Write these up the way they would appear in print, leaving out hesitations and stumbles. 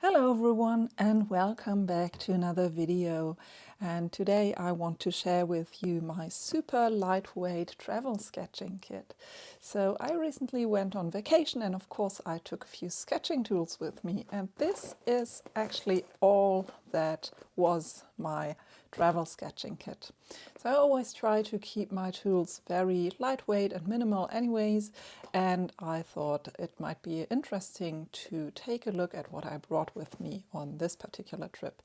Hello everyone and welcome back to another video, and today I want to share with you my super lightweight travel sketching kit. So I recently went on vacation and of course I took a few sketching tools with me, and this is actually all that was my travel sketching kit. So I always try to keep my tools very lightweight and minimal anyways, and I thought it might be interesting to take a look at what I brought with me on this particular trip.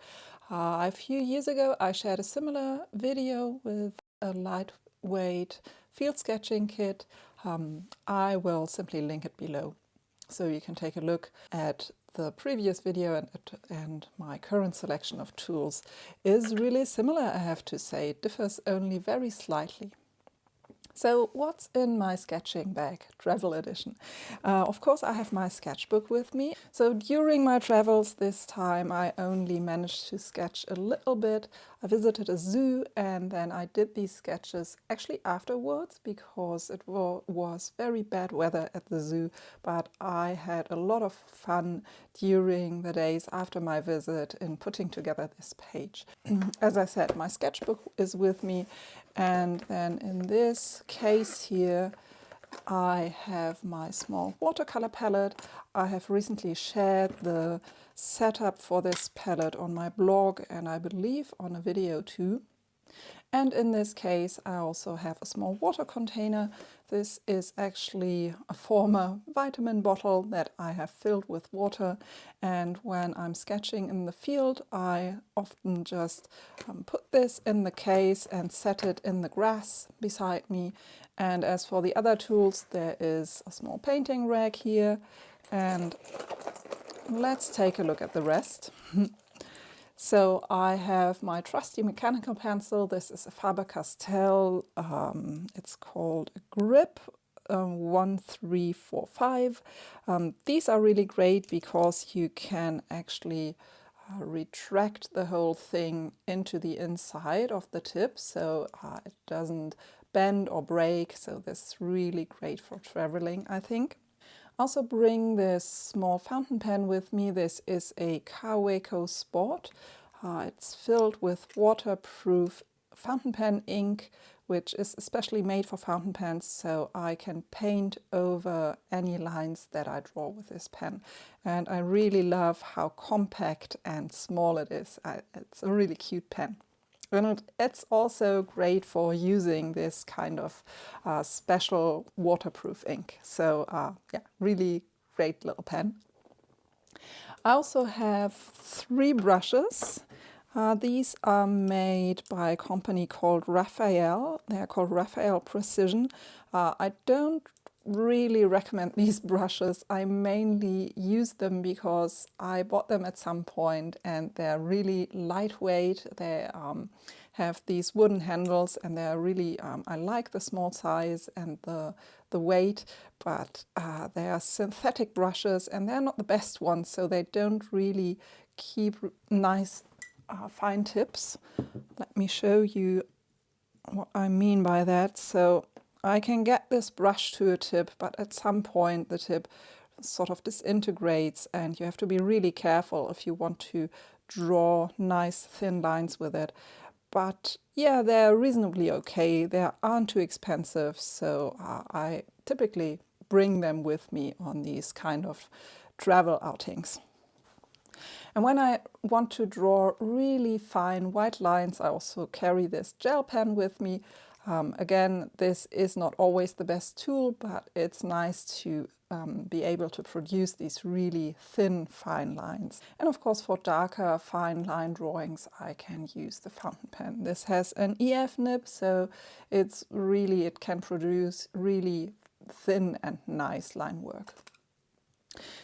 A few years ago I shared a similar video with a lightweight field sketching kit. I will simply link it below, so you can take a look at the previous video, and my current selection of tools is really similar, I have to say. It differs only very slightly. So what's in my sketching bag, travel edition? Of course I have my sketchbook with me. So during my travels this time I only managed to sketch a little bit. I visited a zoo and then I did these sketches actually afterwards because it was very bad weather at the zoo, but I had a lot of fun during the days after my visit in putting together this page. As I said, my sketchbook is with me, and then in this case here I have my small watercolor palette. I have recently shared the setup for this palette on my blog and I believe on a video too. And in this case I also have a small water container. This is actually a former vitamin bottle that I have filled with water, and when I'm sketching in the field I often just put this in the case and set it in the grass beside me. And as for the other tools, there is a small painting rag here, and let's take a look at the rest. So I have my trusty mechanical pencil. This is a Faber-Castell. It's called a Grip 1345. These are really great because you can actually retract the whole thing into the inside of the tip, so it doesn't bend or break. So this is really great for traveling, I think. Also bring this small fountain pen with me. This is a Kaweco Sport. It's filled with waterproof fountain pen ink, which is especially made for fountain pens, so I can paint over any lines that I draw with this pen. And I really love how compact and small it is. It's a really cute pen. And it's also great for using this kind of special waterproof ink. So yeah, really great little pen. I also have 3 brushes. These are made by a company called Raphael. They are called Raphael Precision. I don't really recommend these brushes. I mainly use them because I bought them at some point and they're really lightweight. They have these wooden handles and they're really, I like the small size and the weight, but they are synthetic brushes and they're not the best ones, so they don't really keep nice fine tips. Let me show you what I mean by that. So I can get this brush to a tip, but at some point the tip sort of disintegrates and you have to be really careful if you want to draw nice thin lines with it. But yeah, they're reasonably okay. They aren't too expensive, so I typically bring them with me on these kind of travel outings. And when I want to draw really fine white lines, I also carry this gel pen with me. Again, this is not always the best tool, but it's nice to be able to produce these really thin, fine lines. And of course, for darker, fine line drawings, I can use the fountain pen. This has an EF nib, so it can produce really thin and nice line work.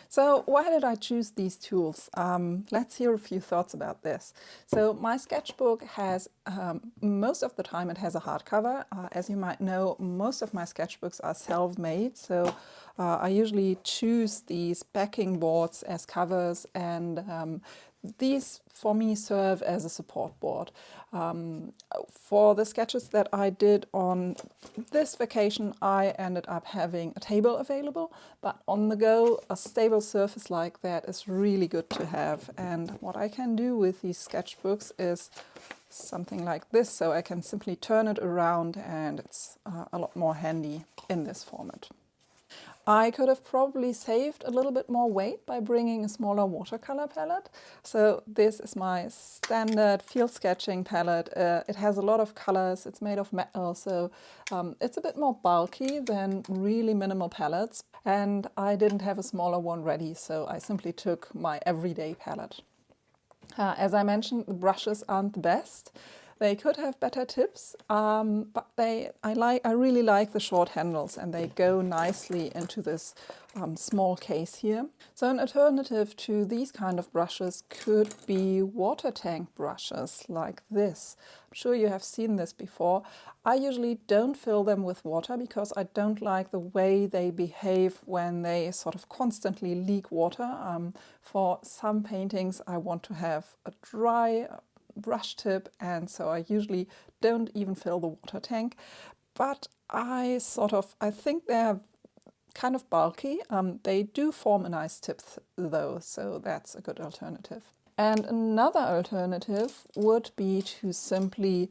So why did I choose these tools? Let's hear a few thoughts about this. So my sketchbook has, most of the time it has a hardcover. As you might know, most of my sketchbooks are self-made, so I usually choose these backing boards as covers, and these for me serve as a support board. For the sketches that I did on this vacation, I ended up having a table available, but on the go, a stable stable surface like that is really good to have. And what I can do with these sketchbooks is something like this, so I can simply turn it around and it's a lot more handy in this format. I could have probably saved a little bit more weight by bringing a smaller watercolor palette. So this is my standard field sketching palette. It has a lot of colors, it's made of metal, so it's a bit more bulky than really minimal palettes. And I didn't have a smaller one ready, so I simply took my everyday palette. As I mentioned, the brushes aren't the best. They could have better tips, but I really like the short handles, and they go nicely into this small case here. So an alternative to these kind of brushes could be water tank brushes like this. I'm sure you have seen this before. I usually don't fill them with water because I don't like the way they behave when they sort of constantly leak water. For some paintings I want to have a dry brush tip, and so I usually don't even fill the water tank. But I think they're kind of bulky. They do form a nice tip though, so that's a good alternative. And another alternative would be to simply,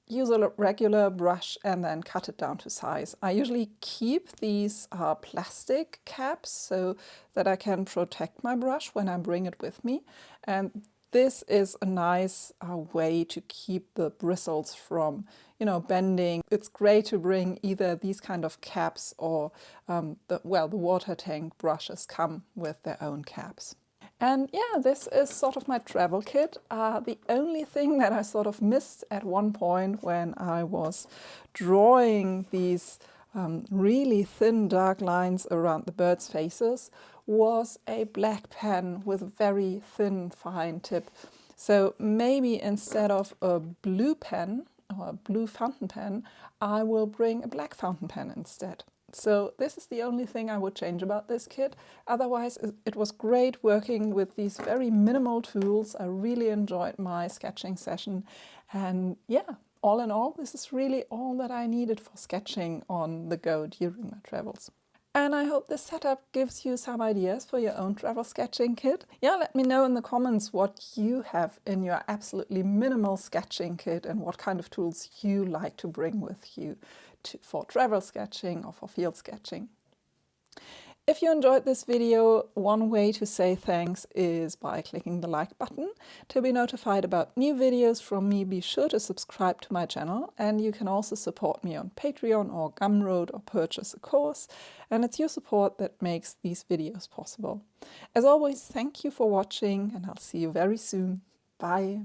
use a regular brush and then cut it down to size. I usually keep these plastic caps so that I can protect my brush when I bring it with me. And this is a nice way to keep the bristles from, bending. It's great to bring either these kind of caps or the water tank brushes come with their own caps. And yeah, this is sort of my travel kit. The only thing that I sort of missed at one point when I was drawing these really thin dark lines around the birds' faces was a black pen with a very thin, fine tip. So maybe instead of a blue pen or a blue fountain pen, I will bring a black fountain pen instead. So this is the only thing I would change about this kit. Otherwise, it was great working with these very minimal tools. I really enjoyed my sketching session. And yeah, all in all, this is really all that I needed for sketching on the go during my travels. And I hope this setup gives you some ideas for your own travel sketching kit. Yeah, let me know in the comments what you have in your absolutely minimal sketching kit and what kind of tools you like to bring with you for travel sketching or for field sketching. If you enjoyed this video, one way to say thanks is by clicking the like button. To be notified about new videos from me, be sure to subscribe to my channel, and you can also support me on Patreon or Gumroad or purchase a course, and it's your support that makes these videos possible. As always, thank you for watching, and I'll see you very soon. Bye!